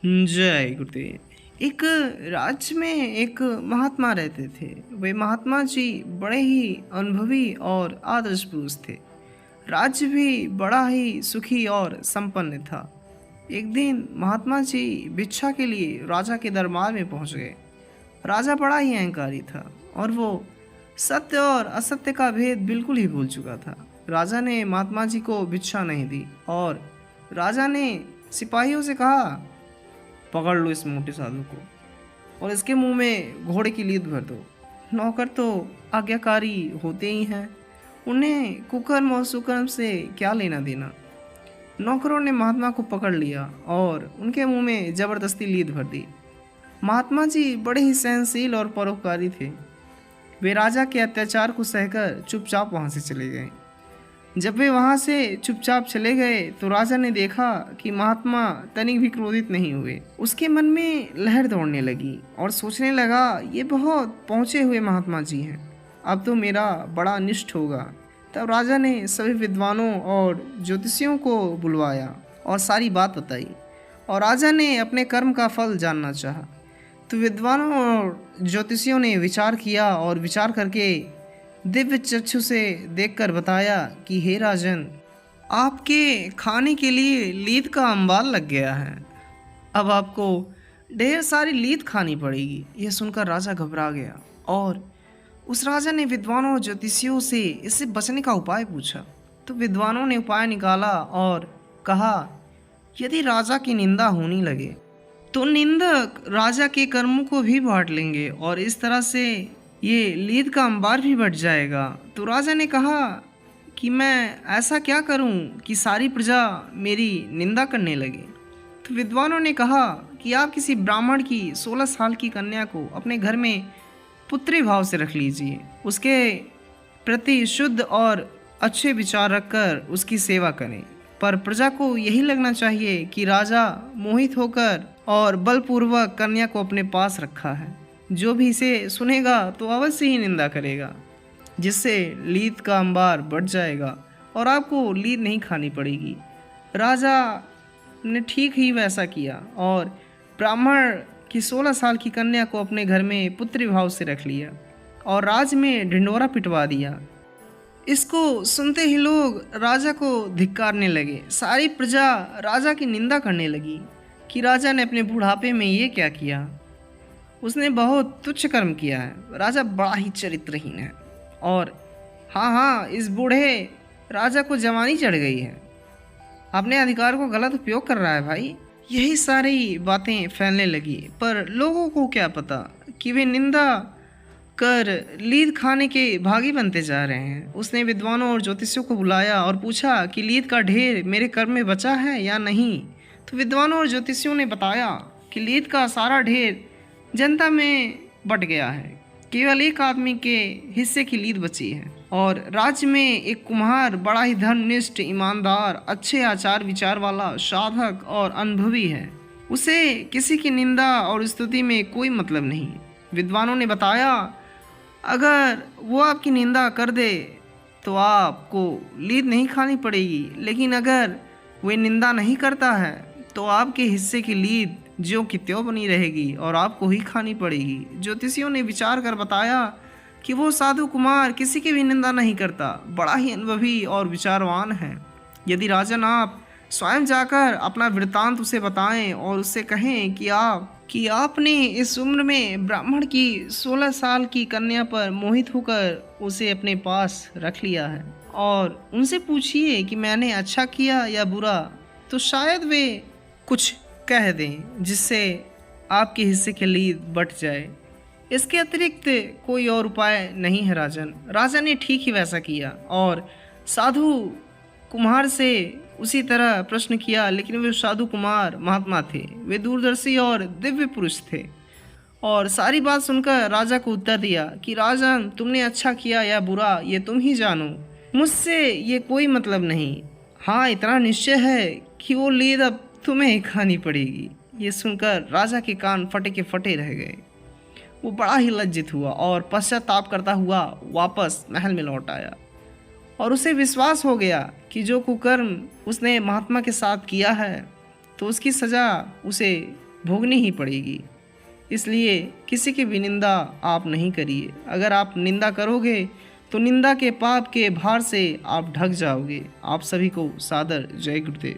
जय गुरुदेव। एक राज्य में एक महात्मा रहते थे। वे महात्मा जी बड़े ही अनुभवी और आदर्श पुरुष थे। राज्य भी बड़ा ही सुखी और संपन्न था। एक दिन महात्मा जी भिक्षा के लिए राजा के दरबार में पहुंच गए। राजा बड़ा ही अहंकारी था और वो सत्य और असत्य का भेद बिल्कुल ही भूल चुका था। राजा ने महात्मा जी को भिक्षा नहीं दी और राजा ने सिपाहियों से कहा, पकड़ लो इस मोटे साधु को और इसके मुंह में घोड़े की लीद भर दो। नौकर तो आज्ञाकारी होते ही हैं, उन्हें कुकर्म और सुकर्म से क्या लेना देना। नौकरों ने महात्मा को पकड़ लिया और उनके मुंह में जबरदस्ती लीद भर दी। महात्मा जी बड़े ही सहनशील और परोपकारी थे। वे राजा के अत्याचार को सहकर चुपचाप वहां से चले गए। जब वे वहां से चुपचाप चले गए तो राजा ने देखा कि महात्मा तनिक भी क्रोधित नहीं हुए। उसके मन में लहर दौड़ने लगी और सोचने लगा, ये बहुत पहुंचे हुए महात्मा जी हैं, अब तो मेरा बड़ा अनिष्ट होगा। तब राजा ने सभी विद्वानों और ज्योतिषियों को बुलवाया और सारी बात बताई और राजा ने अपने कर्म का फल जानना चाहा। तो विद्वानों और ज्योतिषियों ने विचार किया और विचार करके दिव्य चक्षु से देखकर बताया कि हे राजन, आपके खाने के लिए लीद का अंबार लग गया है। अब आपको ढेर सारी लीद खानी पड़ेगी। यह सुनकर राजा घबरा गया और उस राजा ने विद्वानों और ज्योतिषियों से इससे बचने का उपाय पूछा। तो विद्वानों ने उपाय निकाला और कहा, यदि राजा की निंदा होने लगे तो निंदक राजा के कर्मों को भी बांट लेंगे और इस तरह से ये लीद का अंबार भी बढ़ जाएगा। तो राजा ने कहा कि मैं ऐसा क्या करूं कि सारी प्रजा मेरी निंदा करने लगे। तो विद्वानों ने कहा कि आप किसी ब्राह्मण की 16 साल की कन्या को अपने घर में पुत्री भाव से रख लीजिए। उसके प्रति शुद्ध और अच्छे विचार रखकर उसकी सेवा करें, पर प्रजा को यही लगना चाहिए कि राजा मोहित होकर और बलपूर्वक कन्या को अपने पास रखा है। जो भी इसे सुनेगा तो अवश्य ही निंदा करेगा, जिससे लीद का अंबार बढ़ जाएगा और आपको लीद नहीं खानी पड़ेगी। राजा ने ठीक ही वैसा किया और ब्राह्मण की 16 साल की कन्या को अपने घर में पुत्री भाव से रख लिया और राज में ढिंढोरा पिटवा दिया। इसको सुनते ही लोग राजा को धिक्कारने लगे। सारी प्रजा राजा की निंदा करने लगी कि राजा ने अपने बुढ़ापे में ये क्या किया, उसने बहुत तुच्छ कर्म किया है। राजा बड़ा ही चरित्रहीन है और हाँ, इस बूढ़े राजा को जवानी चढ़ गई है, अपने अधिकार को गलत उपयोग कर रहा है भाई। यही सारी बातें फैलने लगी, पर लोगों को क्या पता कि वे निंदा कर लीद खाने के भागी बनते जा रहे हैं। उसने विद्वानों और ज्योतिषियों को बुलाया और पूछा कि लीद का ढेर मेरे कर्म में बचा है या नहीं। तो विद्वानों और ज्योतिषियों ने बताया कि लीद का सारा ढेर जनता में बट गया है, केवल एक आदमी के हिस्से की लीद बची है और राज्य में एक कुम्हार बड़ा ही धर्मनिष्ठ, ईमानदार, अच्छे आचार विचार वाला, साधक और अनुभवी है। उसे किसी की निंदा और स्तुति में कोई मतलब नहीं। विद्वानों ने बताया, अगर वो आपकी निंदा कर दे तो आपको लीद नहीं खानी पड़ेगी, लेकिन अगर वे निंदा नहीं करता है तो आपके हिस्से की लीद ज्यों की त्यों बनी रहेगी और आपको ही खानी पड़ेगी। ज्योतिषियों ने विचार कर बताया कि वो साधु कुमार किसी की भी निंदा नहीं करता, बड़ा ही अनुभवी और विचारवान है। यदि राजन आप स्वयं जाकर अपना वृत्तांत उसे बताएं और उससे कहें कि आपने इस उम्र में ब्राह्मण की 16 साल की कन्या पर मोहित होकर उसे अपने पास रख लिया है और उनसे पूछिए कि मैंने अच्छा किया या बुरा, तो शायद वे कुछ कह दें जिससे आपके हिस्से की लीद बट जाए। इसके अतिरिक्त कोई और उपाय नहीं है राजन। राजा ने ठीक ही वैसा किया और साधु कुमार से उसी तरह प्रश्न किया, लेकिन वे साधु कुमार महात्मा थे। वे दूरदर्शी और दिव्य पुरुष थे और सारी बात सुनकर राजा को उत्तर दिया कि राजन, तुमने अच्छा किया या बुरा ये तुम ही जानो, मुझसे ये कोई मतलब नहीं। हाँ, इतना निश्चय है कि वो लीद अब तुम्हें ही खानी पड़ेगी। ये सुनकर राजा के कान फटे के फटे रह गए। वो बड़ा ही लज्जित हुआ और पश्चाताप करता हुआ वापस महल में लौट आया और उसे विश्वास हो गया कि जो कुकर्म उसने महात्मा के साथ किया है तो उसकी सज़ा उसे भोगनी ही पड़ेगी। इसलिए किसी की भी निंदा आप नहीं करिए। अगर आप निंदा करोगे तो निंदा के पाप के भार से आप ढक जाओगे। आप सभी को सादर जय गुरुदेव।